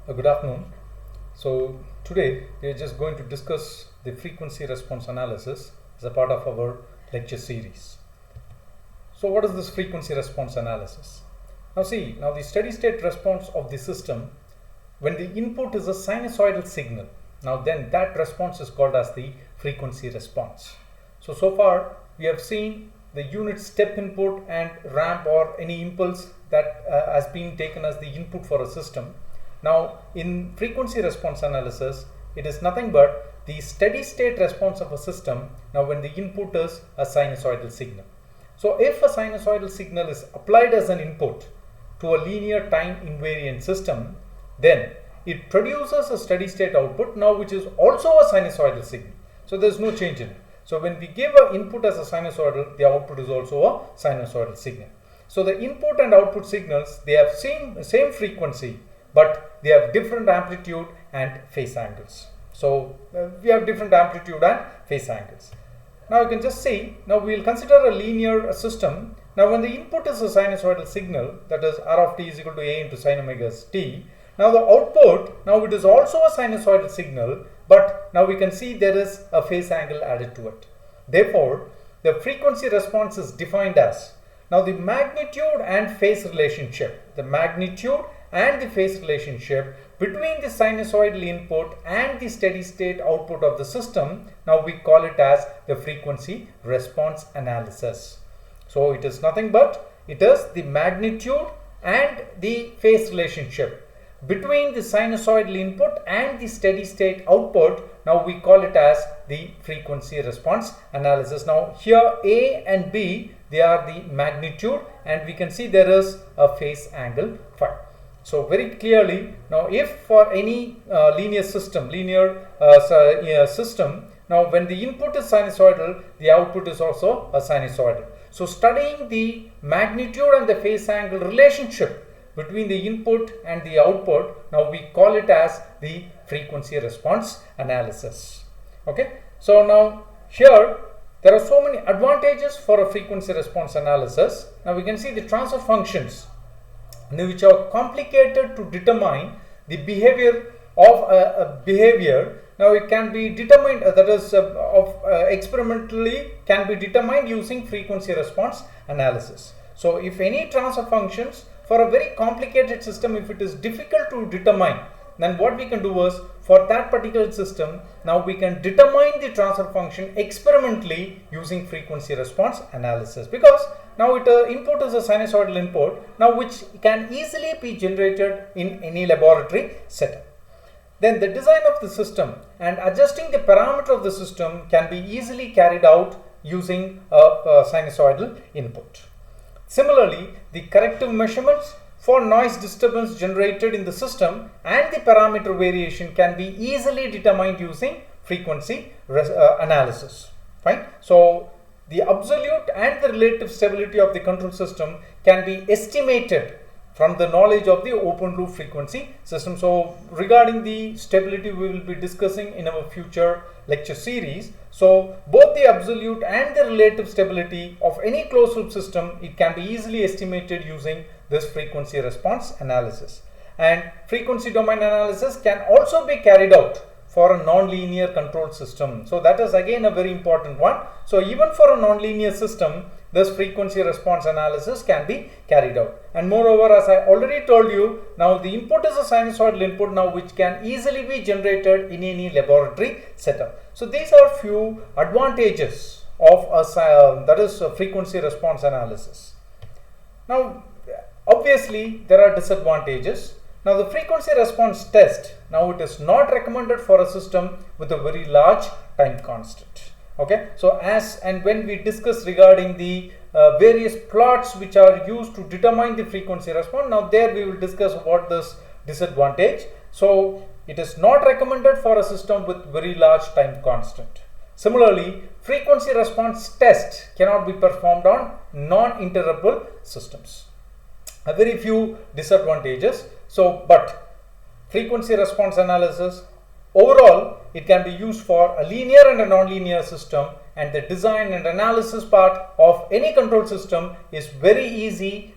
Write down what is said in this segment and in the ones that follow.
Good afternoon. So today we are just going to discuss the frequency response analysis as a part of our lecture series. So what is this frequency response analysis? Now the steady state response of the system, when the input is a sinusoidal signal, now then that response is called as the frequency response. So far we have seen the unit step input and ramp or any impulse that has been taken as the input for a system. Now in frequency response analysis, it is nothing but the steady state response of a system now when the input is a sinusoidal signal. So if a sinusoidal signal is applied as an input to a linear time invariant system, then it produces a steady state output now which is also a sinusoidal signal. So there is no change in it. So when we give an input as a sinusoidal, the output is also a sinusoidal signal. So the input and output signals, they have same frequency, but they have different amplitude and phase angles. So we have different amplitude and phase angles. Now you can just see, now we will consider a linear system. Now when the input is a sinusoidal signal, that is R of t is equal to A into sin omega t. Now the output, now it is also a sinusoidal signal, but now we can see there is a phase angle added to it. Therefore, the frequency response is defined as, now the magnitude and phase relationship, between the sinusoidal input and the steady state output of the system, now we call it as the frequency response analysis. So it is nothing but it is the magnitude and the phase relationship between the sinusoidal input and the steady state output. Now we call it as the frequency response analysis. Now here A and B, they are the magnitude, and we can see there is a phase angle phi. So very clearly, now if for any linear system, now when the input is sinusoidal, the output is also a sinusoidal. So studying the magnitude and the phase angle relationship between the input and the output, now we call it as the frequency response analysis. Okay, so now here there are so many advantages for a frequency response analysis. Now we can see the transfer functions which are complicated to determine the behavior of a behavior. Now it can be determined, experimentally can be determined using frequency response analysis. So if any transfer functions for a very complicated system, if it is difficult to determine, then what we can do is, for that particular system, now we can determine the transfer function experimentally using frequency response analysis, because now input is a sinusoidal input, now which can easily be generated in any laboratory setup. Then the design of the system and adjusting the parameter of the system can be easily carried out using a sinusoidal input. Similarly, the corrective measurements for noise disturbance generated in the system and the parameter variation can be easily determined using frequency analysis. Fine. So the absolute and the relative stability of the control system can be estimated from the knowledge of the open loop frequency system. So regarding the stability, we will be discussing in our future lecture series. So both the absolute and the relative stability of any closed loop system, it can be easily estimated using this frequency response analysis. And frequency domain analysis can also be carried out for a non-linear control system. So that is again a very important one. So even for a non-linear system, this frequency response analysis can be carried out. And moreover, as I already told you, now the input is a sinusoidal input now which can easily be generated in any laboratory setup. So these are few advantages of a frequency response analysis. Now obviously there are disadvantages. Now the frequency response test, now it is not recommended for a system with a very large time constant. Okay, so when we discuss regarding the various plots which are used to determine the frequency response, now there we will discuss what this disadvantage. So it is not recommended for a system with very large time constant. Similarly, frequency response test cannot be performed on non-interruptible systems. A very few disadvantages. So but frequency response analysis, overall it can be used for a linear and a non-linear system, and the design and analysis part of any control system is very easy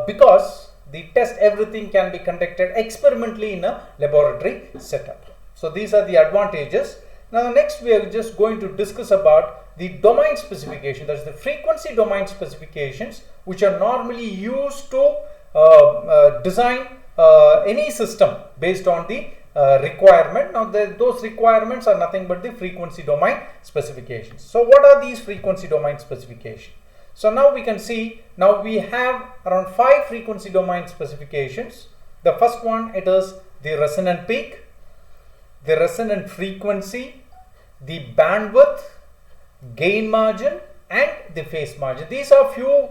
because the test, everything can be conducted experimentally in a laboratory setup. So these are the advantages. Now next we are just going to discuss about the domain specification, that is the frequency domain specifications, which are normally used to design any system based on the requirement. Now those requirements are nothing but the frequency domain specifications. So what are these frequency domain specifications? So now we can see, now we have around 5 frequency domain specifications. The first one, it is the resonant peak, the resonant frequency, the bandwidth, gain margin, and the phase margin. These are few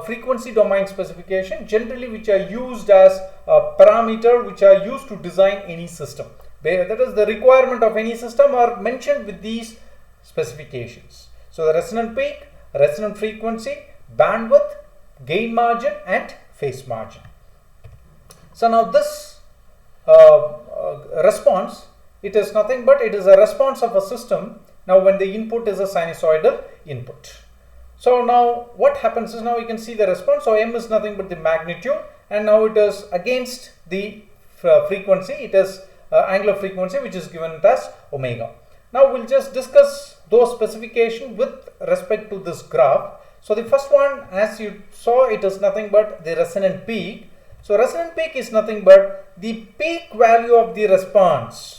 frequency domain specifications generally which are used as a parameter which are used to design any system. That is, the requirement of any system are mentioned with these specifications. So the resonant peak, resonant frequency, bandwidth, gain margin, and phase margin. So now this response, it is nothing but it is a response of a system now when the input is a sinusoidal input. So now what happens is, now you can see the response. So m is nothing but the magnitude, and now it is against the frequency, it is angular frequency, which is given as omega. Now we'll just discuss those specifications with respect to this graph. So the first one, as you saw, it is nothing but the resonant peak. So resonant peak is nothing but the peak value of the response.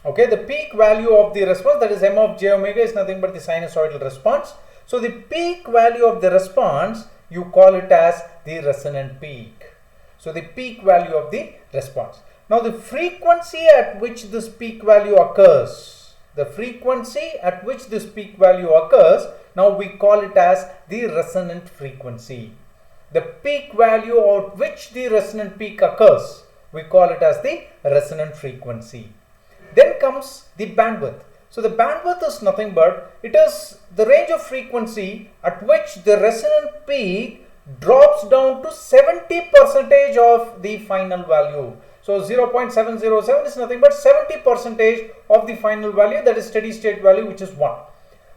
Okay, the peak value of the response, that is m of j omega, is nothing but the sinusoidal response. So the peak value of the response, you call it as the resonant peak. So the peak value of the response. Now the frequency at which this peak value occurs, the frequency at which this peak value occurs, now we call it as the resonant frequency. The peak value at which the resonant peak occurs, we call it as the resonant frequency. Then comes the bandwidth. So the bandwidth is nothing but it is the range of frequency at which the resonant peak drops down to 70% of the final value. So 0.707 is nothing but 70% of the final value, that is steady state value, which is 1.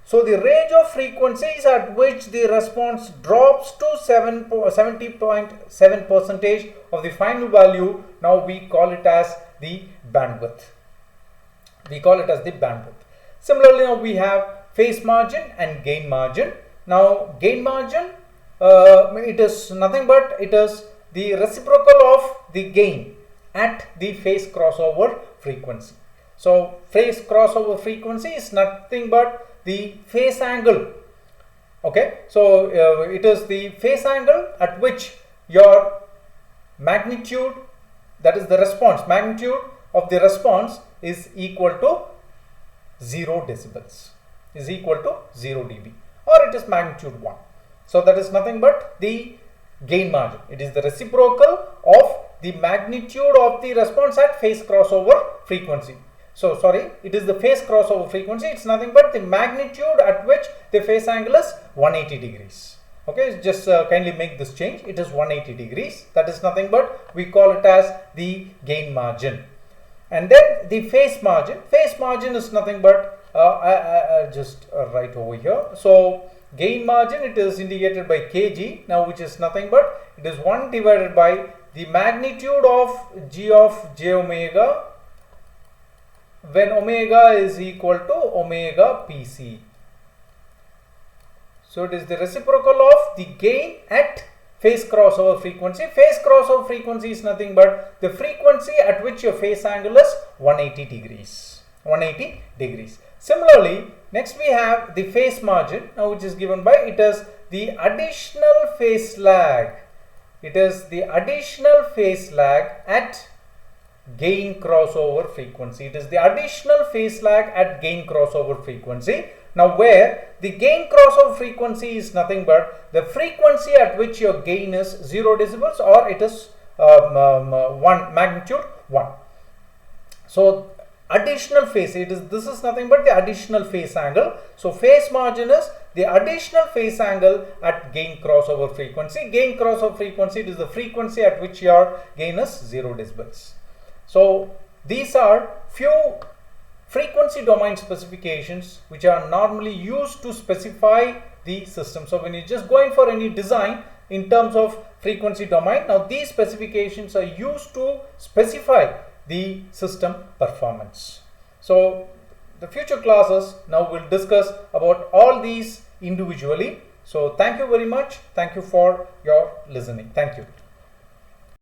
So the range of frequencies at which the response drops to 70.7% of the final value, now we call it as the bandwidth. We call it as the bandwidth. Similarly, now we have phase margin and gain margin. Now gain margin, it is nothing but it is the reciprocal of the gain at the phase crossover frequency. So phase crossover frequency is nothing but the phase angle. Okay, so it is the phase angle at which your magnitude, that is the response, magnitude of the response is equal to 0 decibels, is equal to 0 dB, or it is magnitude 1. So that is nothing but the gain margin. It is the reciprocal of the magnitude of the response at phase crossover frequency. So sorry, it is the phase crossover frequency. It's nothing but the magnitude at which the phase angle is 180 degrees. Okay, just kindly make this change. It is 180 degrees. That is nothing but we call it as the gain margin. And then the phase margin. Phase margin is nothing but I just write over here. So gain margin, it is indicated by kg now, which is nothing but it is 1 divided by the magnitude of g of j omega when omega is equal to omega pc. So it is the reciprocal of the gain at phase crossover frequency. Phase crossover frequency is nothing but the frequency at which your phase angle is 180 degrees. 180 degrees. Similarly, next we have the phase margin, now which is given by, it is the additional phase lag. It is the additional phase lag at gain crossover frequency. It is the additional phase lag at gain crossover frequency. Now where the gain crossover frequency is nothing but the frequency at which your gain is 0 decibels, or it is magnitude 1. So additional phase, this is nothing but the additional phase angle. So phase margin is the additional phase angle at gain crossover frequency. Gain crossover frequency, it is the frequency at which your gain is 0 decibels. So these are few frequency domain specifications which are normally used to specify the system. So when you just go in for any design, in terms of frequency domain. Now these specifications are used to specify the system performance. So the future classes now will discuss about all these individually. So thank you very much. Thank you for your listening. Thank you.